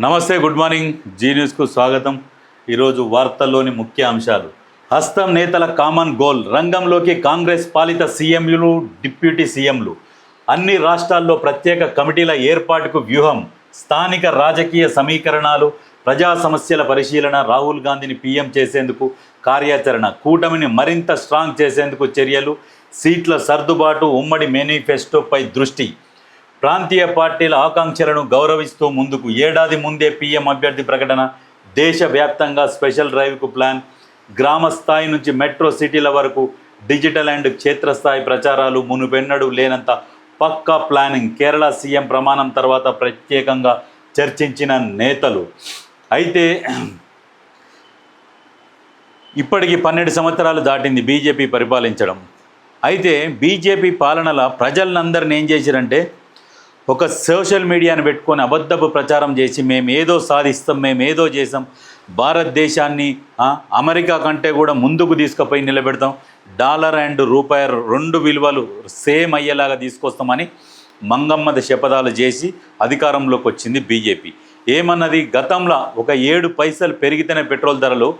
నమస్తే, good morning. G న్యూస్కు స్వాగతం. ఈరోజు వార్తల్లోని ముఖ్య అంశాలు. హస్తం నేతల కామన్ గోల్. రంగంలోకి కాంగ్రెస్ పాలిత సీఎంలు, డిప్యూటీ సీఎంలు. అన్ని రాష్ట్రాల్లో ప్రత్యేక కమిటీల ఏర్పాటుకు వ్యూహం. స్థానిక రాజకీయ సమీకరణాలు, ప్రజా సమస్యల పరిశీలన. రాహుల్ గాంధీని పీఎం చేసేందుకు కార్యాచరణ. కూటమిని మరింత స్ట్రాంగ్ చేసేందుకు చర్యలు. సీట్ల సర్దుబాటు, ఉమ్మడి మేనిఫెస్టోపై దృష్టి. ప్రాంతీయ పార్టీల ఆకాంక్షలను గౌరవిస్తూ ముందుకు. ఏడాది ముందే పీఎం అభ్యర్థి ప్రకటన. దేశవ్యాప్తంగా స్పెషల్ డ్రైవ్కు ప్లాన్. గ్రామ స్థాయి నుంచి మెట్రో సిటీల వరకు డిజిటల్ అండ్ క్షేత్రస్థాయి ప్రచారాలు. మునుపెన్నడూ లేనంత పక్కా ప్లానింగ్. కేరళ సీఎం ప్రమాణం తర్వాత ప్రత్యేకంగా చర్చించిన నేతలు. అయితే ఇప్పటికి 12 సంవత్సరాలు దాటింది బీజేపీ పరిపాలించడం. అయితే బీజేపీ పాలనల ప్రజలందరినీ ఏం చేశారంటే, ఒక సోషల్ మీడియాని పెట్టుకొని అబద్ధపు ప్రచారం చేసి మేమేదో సాధిస్తాం, మేమేదో చేసాం, భారతదేశాన్ని అమెరికా కంటే కూడా ముందుకు తీసుకుపోయి నిలబెడతాం, డాలర్ అండ్ రూపాయి 2 విలువలు సేమ్ అయ్యేలాగా తీసుకొస్తామని మంగమ్మద శపథాలు చేసి అధికారంలోకి వచ్చింది బీజేపీ. ఏమన్నది, గతంలో ఒక 7 పైసలు పెరిగితేనే పెట్రోల్ ధరలు,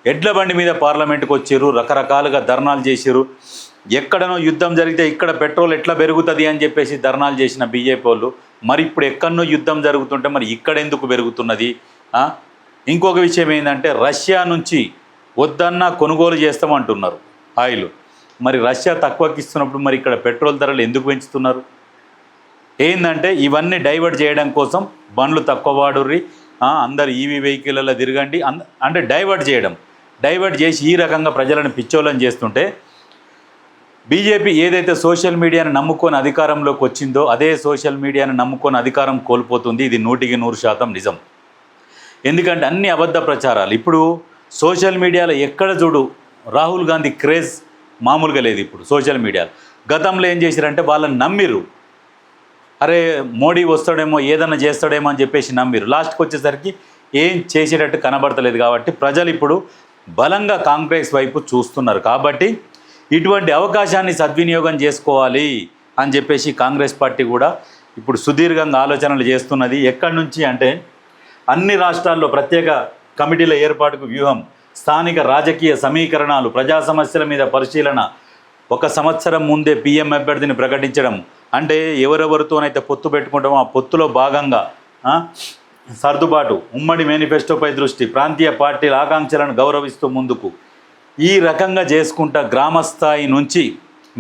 ఎడ్ల బండి మీద పార్లమెంటుకు వచ్చారు, రకరకాలుగా ధర్నాలు చేశారు. ఎక్కడనో యుద్ధం జరిగితే ఇక్కడ పెట్రోల్ ఎట్లా పెరుగుతుంది అని చెప్పేసి ధర్నాలు చేసిన బీజేపీ వాళ్ళు, మరి ఇప్పుడు ఎక్కడనో యుద్ధం జరుగుతుంటే మరి ఇక్కడ ఎందుకు పెరుగుతున్నది? ఇంకొక విషయం ఏంటంటే, రష్యా నుంచి వద్దన్నా కొనుగోలు చేస్తామంటున్నారు ఆయిల్. మరి రష్యా తక్కువకి ఇస్తున్నప్పుడు మరి ఇక్కడ పెట్రోల్ ధరలు ఎందుకు పెంచుతున్నారు? ఏంటంటే ఇవన్నీ డైవర్ట్ చేయడం కోసం బండ్లు తక్కువ వాడుర్రి, అందరు ఈవీ వెహికల్లో తిరగండి అంటే డైవర్ట్ చేసి ఈ రకంగా ప్రజలను పిచ్చోళ్ళని చేస్తుంటే, బీజేపీ ఏదైతే సోషల్ మీడియాను నమ్ముకొని అధికారంలోకి వచ్చిందో అదే సోషల్ మీడియాను నమ్ముకొని అధికారం కోల్పోతుంది. ఇది 100% నిజం. ఎందుకంటే అన్ని అబద్ధ ప్రచారాలు. ఇప్పుడు సోషల్ మీడియాలో ఎక్కడ చూడు రాహుల్ గాంధీ క్రేజ్ మామూలుగా లేదు. ఇప్పుడు సోషల్ మీడియాలో గతంలో ఏం చేశారంటే, వాళ్ళని నమ్మిరు, అరే మోడీ వస్తాడేమో ఏదన్నా చేస్తాడేమో అని చెప్పేసి నమ్మిరు. లాస్ట్కి వచ్చేసరికి ఏం చేసేటట్టు కనబడతలేదు. కాబట్టి ప్రజలు ఇప్పుడు బలంగా కాంగ్రెస్ వైపు చూస్తున్నారు. కాబట్టి ఇటువంటి అవకాశాన్ని సద్వినియోగం చేసుకోవాలి అని చెప్పేసి కాంగ్రెస్ పార్టీ కూడా ఇప్పుడు సుదీర్ఘంగా ఆలోచనలు చేస్తున్నది. ఎక్కడి నుంచి అంటే, అన్ని రాష్ట్రాల్లో ప్రత్యేక కమిటీల ఏర్పాటుకు వ్యూహం. స్థానిక రాజకీయ సమీకరణాలు, ప్రజా సమస్యల మీద పరిశీలన. 1 సంవత్సరం ముందే పీఎం అభ్యర్థిని ప్రకటించడం. అంటే ఎవరెవరితోనైతే పొత్తు పెట్టుకుంటామో ఆ పొత్తులో భాగంగా సర్దుబాటు, ఉమ్మడి మేనిఫెస్టోపై దృష్టి, ప్రాంతీయ పార్టీల ఆకాంక్షలను గౌరవిస్తూ ముందుకు. ఈ రకంగా చేసుకుంటా గ్రామస్థాయి నుంచి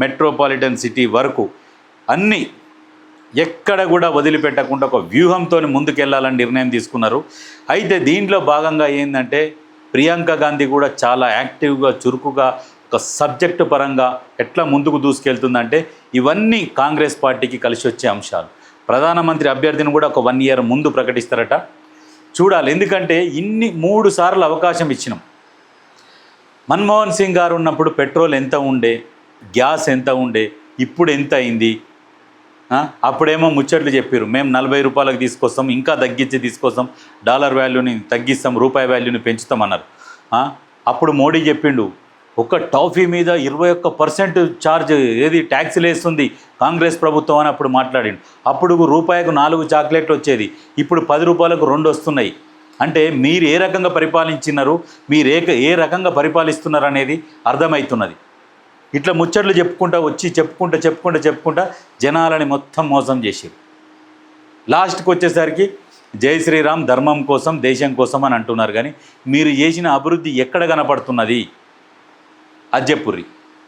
మెట్రోపాలిటన్ సిటీ వరకు అన్నీ ఎక్కడ కూడా వదిలిపెట్టకుండా ఒక వ్యూహంతో ముందుకెళ్లాలని నిర్ణయం తీసుకున్నారు. అయితే దీంట్లో భాగంగా ఏంటంటే, ప్రియాంక గాంధీ కూడా చాలా యాక్టివ్గా, చురుకుగా ఒక సబ్జెక్టు పరంగా ఎట్లా ముందుకు దూసుకెళ్తుందంటే, ఇవన్నీ కాంగ్రెస్ పార్టీకి కలిసి వచ్చే అంశాలు. ప్రధానమంత్రి అభ్యర్థిని కూడా ఒక 1 ఇయర్ ముందు ప్రకటిస్తారట. చూడాలి. ఎందుకంటే 3 సార్లు అవకాశం ఇచ్చినాం. మన్మోహన్ సింగ్ గారు ఉన్నప్పుడు పెట్రోల్ ఎంత ఉండే, గ్యాస్ ఎంత ఉండే, ఇప్పుడు ఎంత అయింది? అప్పుడేమో ముచ్చట్లు చెప్పారు, మేము 40 రూపాయలకు తీసుకొస్తాం, ఇంకా తగ్గించి తీసుకొస్తాం, డాలర్ వాల్యూని తగ్గిస్తాం, రూపాయి వాల్యూని పెంచుతామన్నారు. అప్పుడు మోడీ చెప్పిండు, ఒక టాఫీ మీద 21% ఛార్జ్ ట్యాక్సీలు వేస్తుంది కాంగ్రెస్ ప్రభుత్వం అని అప్పుడు మాట్లాడిండు. అప్పుడు రూపాయికు 4 చాక్లెట్లు వచ్చేది, ఇప్పుడు 10 రూపాయలకు 2 వస్తున్నాయి. అంటే మీరు ఏ రకంగా పరిపాలించినారు, మీరు ఏ రకంగా పరిపాలిస్తున్నారు అనేది అర్థమవుతున్నది. ఇట్లా ముచ్చట్లు చెప్పుకుంటా జనాలని మొత్తం మోసం చేశారు. లాస్ట్కి వచ్చేసరికి జై శ్రీరామ్, ధర్మం కోసం, దేశం కోసం అని అంటున్నారు. కానీ మీరు చేసిన అభివృద్ధి ఎక్కడ కనపడుతున్నది అది చెప్పుర్రి.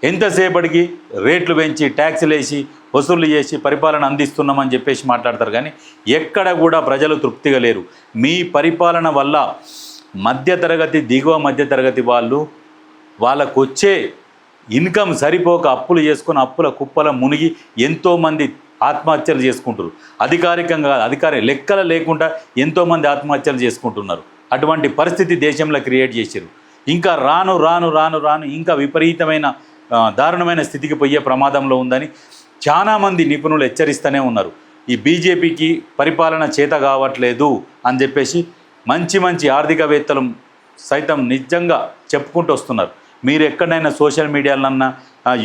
ఎంతసేపటికి రేట్లు పెంచి ట్యాక్సులు వేసి వసూలు చేసి పరిపాలన అందిస్తున్నామని చెప్పేసి మాట్లాడతారు. కానీ ఎక్కడ కూడా ప్రజలు తృప్తిగా లేరు. మీ పరిపాలన వల్ల మధ్యతరగతి, దిగువ మధ్యతరగతి వాళ్ళకు వచ్చే ఇన్కమ్ సరిపోక అప్పులు చేసుకుని అప్పుల కుప్పల మునిగి ఎంతోమంది ఆత్మహత్యలు చేసుకుంటారు. అధికారికంగా లెక్కలు లేకుండా ఎంతోమంది ఆత్మహత్యలు చేసుకుంటున్నారు. అటువంటి పరిస్థితి దేశంలో క్రియేట్ చేశారు. ఇంకా రాను ఇంకా విపరీతమైన దారుణమైన స్థితికి పోయే ప్రమాదంలో ఉందని చాలామంది నిపుణులు హెచ్చరిస్తూనే ఉన్నారు. ఈ బీజేపీకి పరిపాలన చేత కావట్లేదు అని చెప్పేసి మంచి ఆర్థికవేత్తలు సైతం నిజంగా చెప్పుకుంటూ వస్తున్నారు. మీరు ఎక్కడైనా సోషల్ మీడియాలన్నా,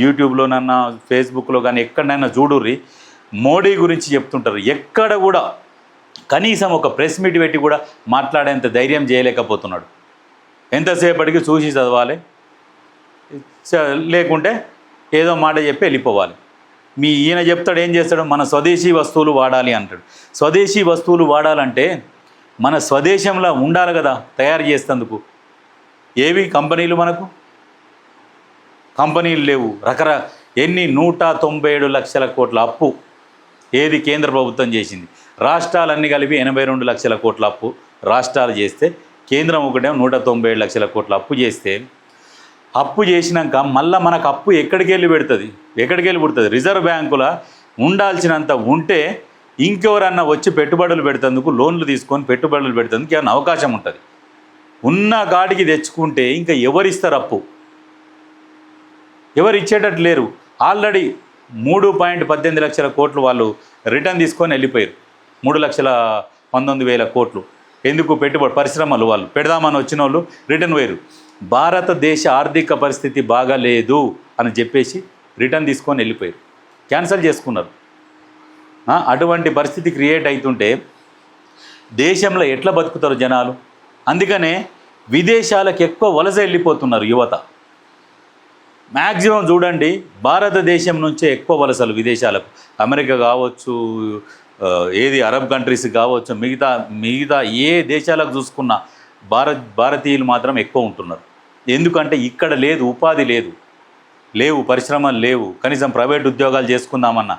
యూట్యూబ్లోనన్నా, ఫేస్బుక్లో కానీ ఎక్కడైనా చూడుర్రి, మోడీ గురించి చెప్తుంటారు. ఎక్కడ కూడా కనీసం ఒక ప్రెస్ మీట్ పెట్టి కూడా మాట్లాడేంత ధైర్యం చేయలేకపోతున్నాడు. ఎంతసేపటికి చూసి చదవాలి, లేకుంటే ఏదో మాట చెప్పి వెళ్ళిపోవాలి. ఈయన చెప్తాడు, ఏం చేస్తాడు, మన స్వదేశీ వస్తువులు వాడాలి అంటాడు. స్వదేశీ వస్తువులు వాడాలంటే మన స్వదేశంలో ఉండాలి కదా తయారు చేసేందుకు. ఏవి కంపెనీలు, మనకు కంపెనీలు లేవు. ఎన్ని 197 లక్షల కోట్ల అప్పు ఏది కేంద్ర ప్రభుత్వం చేసింది. రాష్ట్రాలన్నీ కలిపి 82 లక్షల కోట్ల అప్పు రాష్ట్రాలు చేస్తే, కేంద్రం ఒకటేమో 197 లక్షల కోట్ల అప్పు చేస్తే, అప్పు చేసినాక మళ్ళీ మనకు అప్పు ఎక్కడికి వెళ్ళి పుడుతుంది? రిజర్వ్ బ్యాంకుల ఉండాల్సినంత ఉంటే ఇంకెవరన్నా వచ్చి పెట్టుబడులు పెడతందుకు, లోన్లు తీసుకొని పెట్టుబడులు పెడతందుకు ఏమైనా అవకాశం ఉంటుంది. ఉన్న కాడికి తెచ్చుకుంటే ఇంకా ఎవరిస్తారు అప్పు? ఎవరు ఇచ్చేటట్టు లేరు. ఆల్రెడీ 3.18 లక్షల కోట్లు వాళ్ళు రిటర్న్ తీసుకొని వెళ్ళిపోయారు. 3,19,000 కోట్లు ఎందుకు? పెట్టుబడి పరిశ్రమలు వాళ్ళు పెడదామని వచ్చిన వాళ్ళు రిటర్న్ పోయారు. భారతదేశ ఆర్థిక పరిస్థితి బాగాలేదు అని చెప్పేసి రిటర్న్ తీసుకొని వెళ్ళిపోయారు, క్యాన్సిల్ చేసుకున్నారు. అటువంటి పరిస్థితి క్రియేట్ అవుతుంటే దేశంలో ఎట్లా బతుకుతారు జనాలు? అందుకనే విదేశాలకు ఎక్కువ వలస వెళ్ళిపోతున్నారు యువత. మ్యాక్సిమం చూడండి, భారతదేశం నుంచే ఎక్కువ వలసలు విదేశాలకు. అమెరికా కావచ్చు, ఏది అరబ్ కంట్రీస్ కావచ్చు, మిగతా ఏ దేశాలకు చూసుకున్నా భారతీయులు మాత్రం ఎక్కువ ఉంటున్నారు. ఎందుకంటే ఇక్కడ లేదు, ఉపాధి లేవు, పరిశ్రమలు లేవు. కనీసం ప్రైవేట్ ఉద్యోగాలు చేసుకుందామన్నా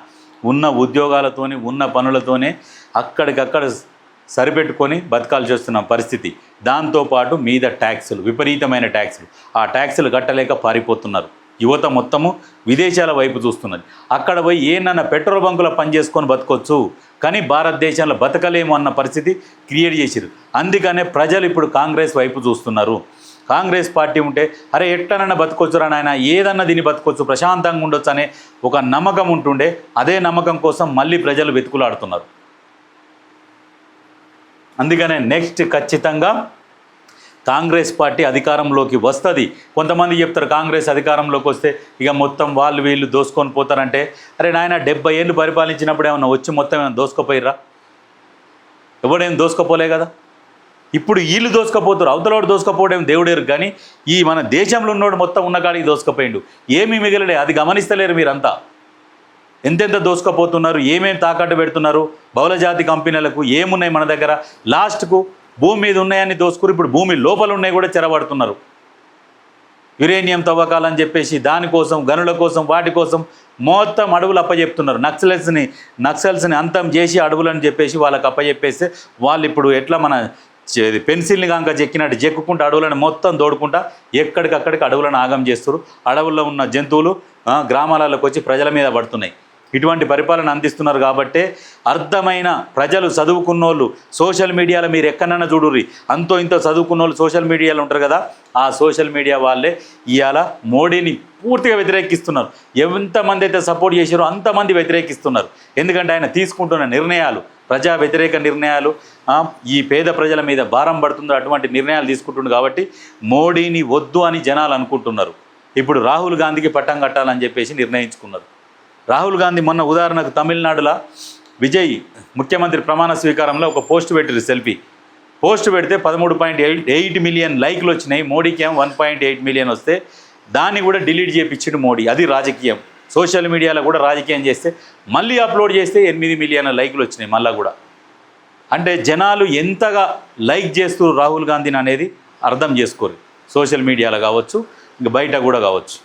ఉన్న ఉద్యోగాలతోనే, ఉన్న పనులతోనే అక్కడికక్కడ సరిపెట్టుకొని బతకాల్సి వస్తున్న పరిస్థితి. దాంతోపాటు మీద ట్యాక్సులు, విపరీతమైన ట్యాక్సులు. ఆ ట్యాక్సులు కట్టలేక పారిపోతున్నారు. యువత మొత్తము విదేశాల వైపు చూస్తున్నది. అక్కడ పోయి ఏమన్నా పెట్రోల్ బంకులో పనిచేసుకొని బతకొచ్చు, కానీ భారతదేశంలో బతకలేము అన్న పరిస్థితి క్రియేట్ చేశారు. అందుకనే ప్రజలు ఇప్పుడు కాంగ్రెస్ వైపు చూస్తున్నారు. కాంగ్రెస్ పార్టీ ఉంటే అరే ఎట్లనన్నా బతకొచ్చురా నాయన, ఏదన్నా దీన్ని బతకొచ్చు, ప్రశాంతంగా ఉండొచ్చు అనే ఒక నమ్మకం ఉంటుండే. అదే నమ్మకం కోసం మళ్ళీ ప్రజలు వెతుకులాడుతున్నారు. అందుకనే నెక్స్ట్ ఖచ్చితంగా కాంగ్రెస్ పార్టీ అధికారంలోకి వస్తుంది. కొంతమంది చెప్తారు కాంగ్రెస్ అధికారంలోకి వస్తే ఇక మొత్తం వీళ్ళు దోసుకొని పోతారంటే, అరే నాయన 70 ఏళ్ళు పరిపాలించినప్పుడు ఏమన్నా వచ్చి మొత్తం ఏమైనా దోసుకుపోయిర్రా? ఎవడేం దోసుకపోలే కదా. ఇప్పుడు వీళ్ళు దోసుకపోతారు, అవతలవాడు దోసుకపోవడం దేవుడేరు. కానీ ఈ మన దేశంలో ఉన్నోడు మొత్తం ఉన్న కాడికి దోసుకపోయిండు, ఏమీ మిగలడే. అది గమనిస్తలేరు మీరంతా. ఎంతెంత దోసుకపోతున్నారు, ఏమేమి తాకట్టు పెడుతున్నారు బహుళజాతి కంపెనీలకు. ఏమున్నాయి మన దగ్గర? లాస్ట్కు భూమి మీద ఉన్నాయని దోసుకుని ఇప్పుడు భూమి లోపల ఉన్నాయి కూడా చెరబడుతున్నారు. యురేనియం తవ్వకాలని చెప్పేసి దానికోసం, గనుల కోసం, వాటి కోసం మొత్తం అడవులు అప్పచెప్తున్నారు. నక్సల్స్ని అంతం చేసి అడవులని చెప్పేసి వాళ్ళకి అప్పచెప్పేస్తే వాళ్ళు ఇప్పుడు ఎట్లా మన పెన్సిల్ని కనుక చెక్కినట్టు చెక్కుకుంటూ అడవులను మొత్తం దోడుకుంటా ఎక్కడికక్కడికి అడవులను ఆగం చేస్తారు. అడవుల్లో ఉన్న జంతువులు గ్రామాలకు వచ్చి ప్రజల మీద పడుతున్నాయి. ఇటువంటి పరిపాలన అందిస్తున్నారు. కాబట్టే అర్థమైన ప్రజలు, చదువుకున్నోళ్ళు సోషల్ మీడియాలో మీరు ఎక్కడన్నా చూడుర్రి, అంతో ఇంతో చదువుకున్నోళ్ళు సోషల్ మీడియాలో ఉంటారు కదా, ఆ సోషల్ మీడియా వాళ్ళే ఇవాళ మోడీని పూర్తిగా వ్యతిరేకిస్తున్నారు. ఎంతమంది అయితే సపోర్ట్ చేశారో అంతమంది వ్యతిరేకిస్తున్నారు. ఎందుకంటే ఆయన తీసుకుంటున్న నిర్ణయాలు ప్రజా వ్యతిరేక నిర్ణయాలు, ఈ పేద ప్రజల మీద భారం పడుతుందో అటువంటి నిర్ణయాలు తీసుకుంటున్నారు. కాబట్టి మోడీని వద్దు అని జనాలు అనుకుంటున్నారు. ఇప్పుడు రాహుల్ గాంధీకి పట్టం కట్టాలని చెప్పేసి నిర్ణయించుకున్నారు. రాహుల్ గాంధీ మొన్న ఉదాహరణకు తమిళనాడులో విజయ్ ముఖ్యమంత్రి ప్రమాణ స్వీకారంలో ఒక పోస్ట్ పెట్టారు, సెల్ఫీ పోస్ట్ పెడితే 13.8 మిలియన్ లైక్లు వచ్చినాయి. మోడీకి ఏమో 1.8 మిలియన్ వస్తే దాన్ని కూడా డిలీట్ చేయించాడు మోడీ. అది రాజకీయం. సోషల్ మీడియాలో కూడా రాజకీయం చేస్తే మళ్ళీ అప్లోడ్ చేస్తే 8 మిలియన్ల లైక్లు వచ్చినాయి మళ్ళీ కూడా. అంటే జనాలు ఎంతగా లైక్ చేస్తూ రాహుల్ గాంధీని అనేది అర్థం చేసుకోరు. సోషల్ మీడియాలో కావచ్చు, ఇంకా బయట కూడా కావచ్చు.